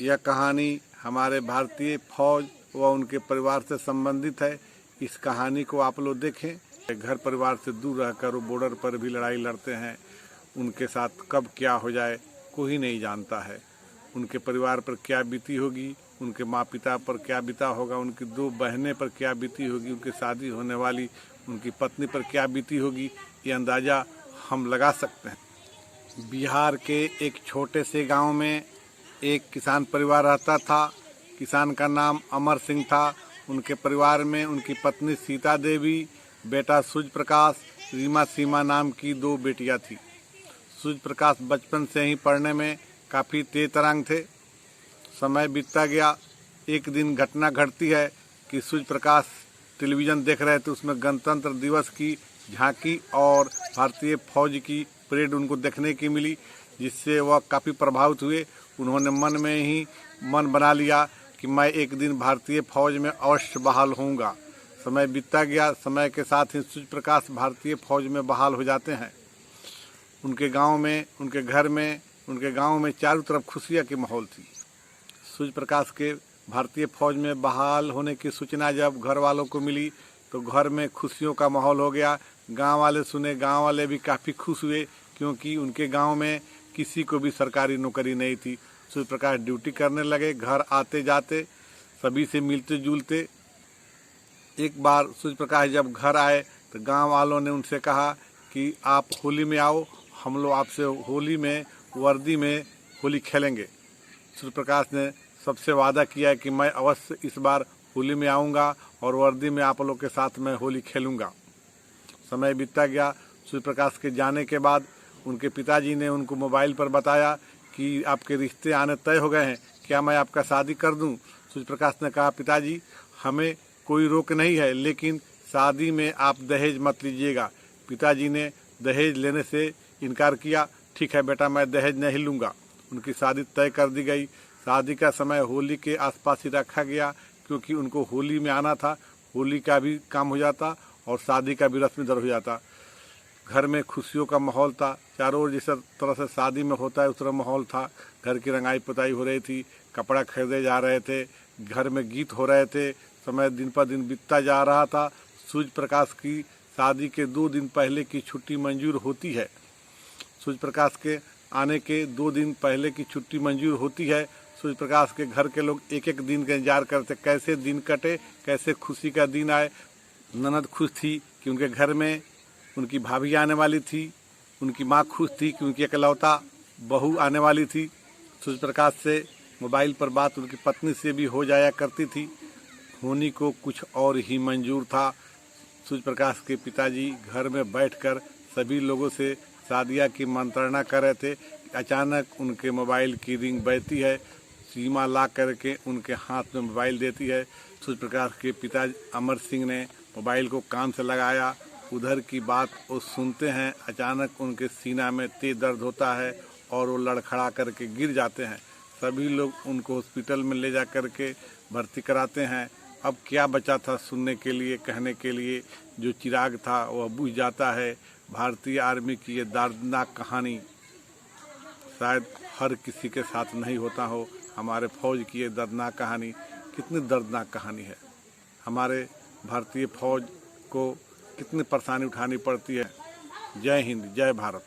यह कहानी हमारे भारतीय फौज व उनके परिवार से संबंधित है। इस कहानी को आप लोग देखें। घर परिवार से दूर रहकर वो बॉर्डर पर भी लड़ाई लड़ते हैं। उनके साथ कब क्या हो जाए कोई नहीं जानता है। उनके परिवार पर क्या बीती होगी, उनके माँ पिता पर क्या बीता होगा, उनकी 2 बहनें पर क्या बीती होगी, उनकी शादी होने वाली उनकी पत्नी पर क्या बीती होगी, ये अंदाज़ा हम लगा सकते हैं। बिहार के एक छोटे से गांव में एक किसान परिवार रहता था। किसान का नाम अमर सिंह था। उनके परिवार में उनकी पत्नी सीता देवी, बेटा सूर्य प्रकाश, रीमा सीमा नाम की 2 बेटियां थी। सूर्य प्रकाश बचपन से ही पढ़ने में काफ़ी तेज तरांग थे। समय बीतता गया। एक दिन घटना घटती है कि सूर्य प्रकाश टेलीविज़न देख रहे थे। उसमें गणतंत्र दिवस की झांकी और भारतीय फौज की परेड उनको देखने की मिली, जिससे वह काफ़ी प्रभावित हुए। उन्होंने मन में ही मन बना लिया कि मैं एक दिन भारतीय फौज में अवश्य बहाल होऊंगा। समय बीतता गया। समय के साथ ही सूर्य प्रकाश भारतीय फौज में बहाल हो जाते हैं। उनके गांव में, उनके घर में, उनके गांव में चारों तरफ खुशियाँ की माहौल थी। सूर्य प्रकाश के भारतीय फौज में बहाल होने की सूचना जब घर वालों को मिली तो घर में खुशियों का माहौल हो गया। गांव वाले सुने, गांव वाले भी काफ़ी खुश हुए, क्योंकि उनके गांव में किसी को भी सरकारी नौकरी नहीं थी। सूर्य प्रकाश ड्यूटी करने लगे। घर आते जाते सभी से मिलते जुलते। एक बार सूर्य प्रकाश जब घर आए तो गांव वालों ने उनसे कहा कि आप होली में आओ, हम लोग आपसे होली में वर्दी में होली खेलेंगे। सूर्य प्रकाश ने सबसे वादा किया कि मैं अवश्य इस बार होली में आऊँगा और वर्दी में आप लोग के साथ मैं होली खेलूँगा। समय बीतता गया। सूर्य प्रकाश के जाने के बाद उनके पिताजी ने उनको मोबाइल पर बताया कि आपके रिश्ते आने तय हो गए हैं, क्या मैं आपका शादी कर दूं? सूर्य प्रकाश ने कहा, पिताजी हमें कोई रोक नहीं है, लेकिन शादी में आप दहेज मत लीजिएगा। पिताजी ने दहेज लेने से इनकार किया। ठीक है बेटा, मैं दहेज नहीं लूँगा। उनकी शादी तय कर दी गई। शादी का समय होली के आसपास ही रखा गया, क्योंकि उनको होली में आना था। होली का भी काम हो जाता और शादी का भी रस्म दर हो जाता। घर में खुशियों का माहौल था। चारों ओर जिस तरह से शादी में होता है उस तरह माहौल था। घर की रंगाई पुताई हो रही थी, कपड़ा खरीदे जा रहे थे, घर में गीत हो रहे थे। समय दिन पर दिन बीतता जा रहा था। सूर्य प्रकाश की शादी के 2 दिन पहले की छुट्टी मंजूर होती है। सूर्य प्रकाश के आने के 2 दिन पहले की छुट्टी मंजूर होती है। सूर्य प्रकाश के घर के लोग एक एक दिन का इंतजार करते, कैसे दिन कटे, कैसे खुशी का दिन आए। ननद खुश थी कि उनके घर में उनकी भाभी आने वाली थी। उनकी माँ खुश थी कि उनकी इकलौता बहू आने वाली थी। सूर्य प्रकाश से मोबाइल पर बात उनकी पत्नी से भी हो जाया करती थी। होनी को कुछ और ही मंजूर था। सूर्य प्रकाश के पिताजी घर में बैठकर सभी लोगों से शादियाँ की मंत्रणा कर रहे थे। अचानक उनके मोबाइल की रिंग बजती है। सीमा ला करके उनके हाथ में मोबाइल देती है। सूर्य प्रकाश के पिता अमर सिंह ने मोबाइल को कान से लगाया। उधर की बात वो सुनते हैं। अचानक उनके सीना में तेज दर्द होता है और वो लड़खड़ा करके गिर जाते हैं। सभी लोग उनको हॉस्पिटल में ले जा करके भर्ती कराते हैं। अब क्या बचा था सुनने के लिए, कहने के लिए? जो चिराग था वह बुझ जाता है। भारतीय आर्मी की ये दर्दनाक कहानी शायद हर किसी के साथ नहीं होता हो। हमारे फौज की ये दर्दनाक कहानी कितनी दर्दनाक कहानी है। हमारे भारतीय फौज को कितनी परेशानी उठानी पड़ती है। जय हिंद, जय भारत।